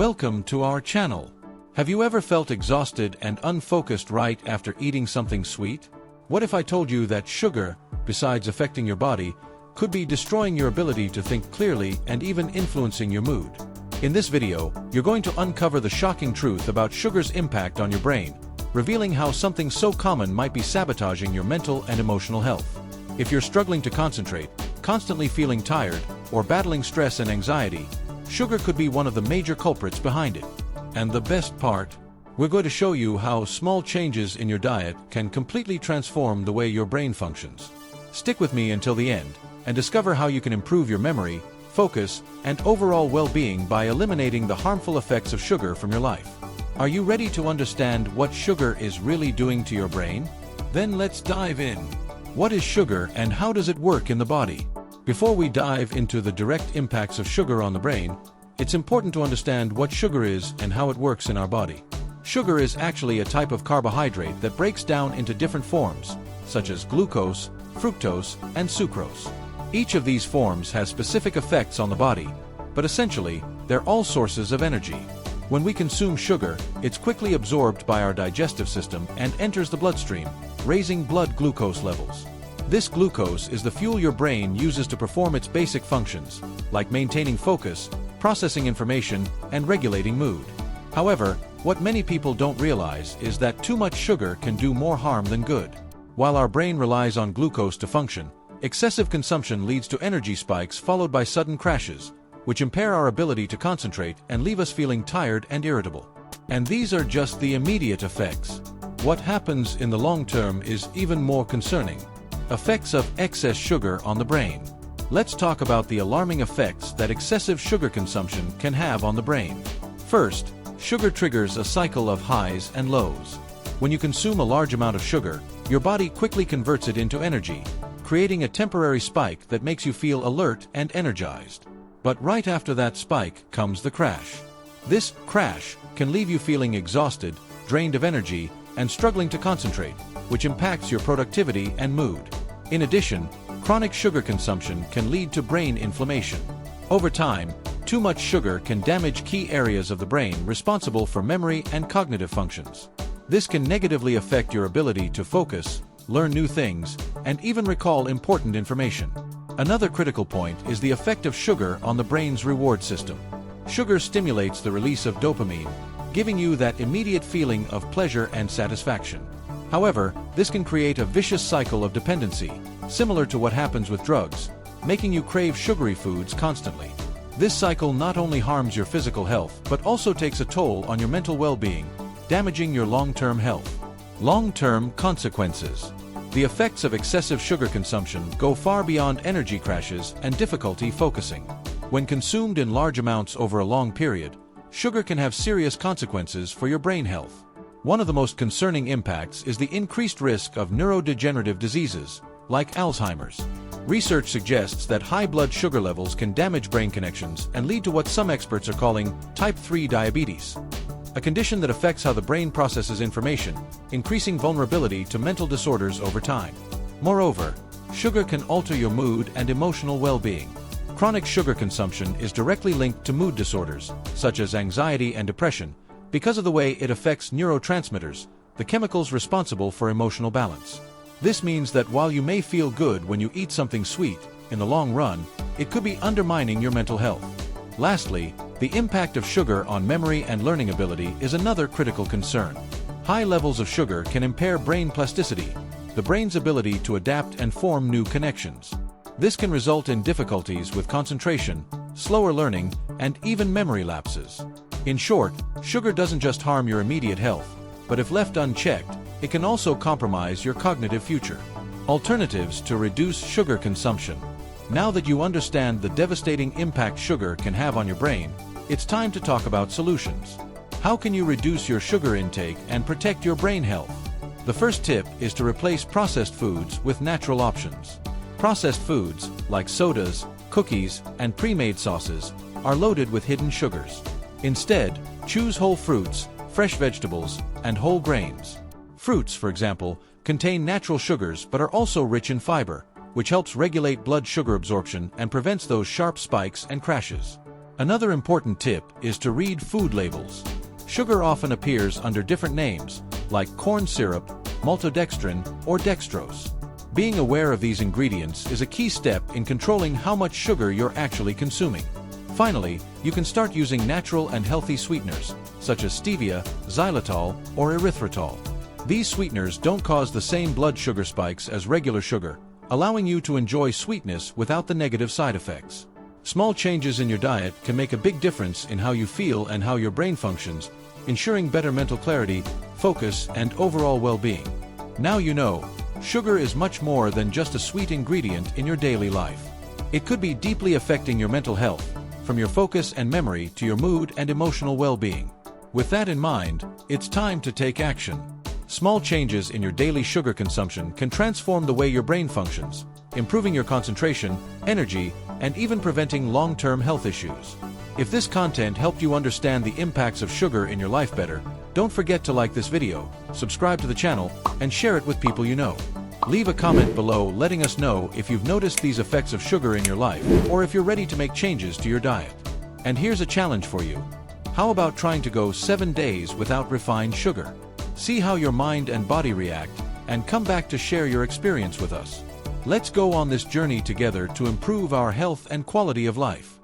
Welcome to our channel. Have you ever felt exhausted and unfocused right after eating something sweet? What if I told you that sugar, besides affecting your body, could be destroying your ability to think clearly and even influencing your mood? In this video, you're going to uncover the shocking truth about sugar's impact on your brain, revealing how something so common might be sabotaging your mental and emotional health. If you're struggling to concentrate, constantly feeling tired, or battling stress and anxiety, sugar could be one of the major culprits behind it. And the best part? We're going to show you how small changes in your diet can completely transform the way your brain functions. Stick with me until the end, and discover how you can improve your memory, focus, and overall well-being by eliminating the harmful effects of sugar from your life. Are you ready to understand what sugar is really doing to your brain? Then let's dive in. What is sugar and how does it work in the body? Before we dive into the direct impacts of sugar on the brain, it's important to understand what sugar is and how it works in our body. Sugar is actually a type of carbohydrate that breaks down into different forms, such as glucose, fructose, and sucrose. Each of these forms has specific effects on the body, but essentially, they're all sources of energy. When we consume sugar, it's quickly absorbed by our digestive system and enters the bloodstream, raising blood glucose levels. This glucose is the fuel your brain uses to perform its basic functions, like maintaining focus, processing information, and regulating mood. However, what many people don't realize is that too much sugar can do more harm than good. While our brain relies on glucose to function, excessive consumption leads to energy spikes followed by sudden crashes, which impair our ability to concentrate and leave us feeling tired and irritable. And these are just the immediate effects. What happens in the long term is even more concerning. Effects of excess sugar on the brain. Let's talk about the alarming effects that excessive sugar consumption can have on the brain. First, sugar triggers a cycle of highs and lows. When you consume a large amount of sugar, your body quickly converts it into energy, creating a temporary spike that makes you feel alert and energized. But right after that spike comes the crash. This crash can leave you feeling exhausted, drained of energy, and struggling to concentrate, which impacts your productivity and mood. In addition, chronic sugar consumption can lead to brain inflammation. Over time, too much sugar can damage key areas of the brain responsible for memory and cognitive functions. This can negatively affect your ability to focus, learn new things, and even recall important information. Another critical point is the effect of sugar on the brain's reward system. Sugar stimulates the release of dopamine, giving you that immediate feeling of pleasure and satisfaction. However, this can create a vicious cycle of dependency, similar to what happens with drugs, making you crave sugary foods constantly. This cycle not only harms your physical health but also takes a toll on your mental well-being, damaging your long-term health. Long-term consequences. The effects of excessive sugar consumption go far beyond energy crashes and difficulty focusing. When consumed in large amounts over a long period, sugar can have serious consequences for your brain health. One of the most concerning impacts is the increased risk of neurodegenerative diseases, like Alzheimer's. Research suggests that high blood sugar levels can damage brain connections and lead to what some experts are calling type 3 diabetes, a condition that affects how the brain processes information, increasing vulnerability to mental disorders over time. Moreover, sugar can alter your mood and emotional well-being. Chronic sugar consumption is directly linked to mood disorders, such as anxiety and depression, because of the way it affects neurotransmitters, the chemicals responsible for emotional balance. This means that while you may feel good when you eat something sweet, in the long run, it could be undermining your mental health. Lastly, the impact of sugar on memory and learning ability is another critical concern. High levels of sugar can impair brain plasticity, the brain's ability to adapt and form new connections. This can result in difficulties with concentration, slower learning, and even memory lapses. In short, sugar doesn't just harm your immediate health, but if left unchecked, it can also compromise your cognitive future. Alternatives to reduce sugar consumption. Now that you understand the devastating impact sugar can have on your brain, it's time to talk about solutions. How can you reduce your sugar intake and protect your brain health? The first tip is to replace processed foods with natural options. Processed foods, like sodas, cookies, and pre-made sauces, are loaded with hidden sugars. Instead, choose whole fruits, fresh vegetables, and whole grains. Fruits, for example, contain natural sugars but are also rich in fiber, which helps regulate blood sugar absorption and prevents those sharp spikes and crashes. Another important tip is to read food labels. Sugar often appears under different names, like corn syrup, maltodextrin, or dextrose. Being aware of these ingredients is a key step in controlling how much sugar you're actually consuming. Finally, you can start using natural and healthy sweeteners, such as stevia, xylitol, or erythritol. These sweeteners don't cause the same blood sugar spikes as regular sugar, allowing you to enjoy sweetness without the negative side effects. Small changes in your diet can make a big difference in how you feel and how your brain functions, ensuring better mental clarity, focus, and overall well-being. Now you know, sugar is much more than just a sweet ingredient in your daily life. It could be deeply affecting your mental health, from your focus and memory to your mood and emotional well-being. With that in mind, it's time to take action. Small changes in your daily sugar consumption can transform the way your brain functions, improving your concentration, energy, and even preventing long-term health issues. If this content helped you understand the impacts of sugar in your life better, don't forget to like this video, subscribe to the channel, and share it with people you know. Leave a comment below letting us know if you've noticed these effects of sugar in your life, or if you're ready to make changes to your diet. And here's a challenge for you. How about trying to go 7 days without refined sugar? See how your mind and body react, and come back to share your experience with us. Let's go on this journey together to improve our health and quality of life.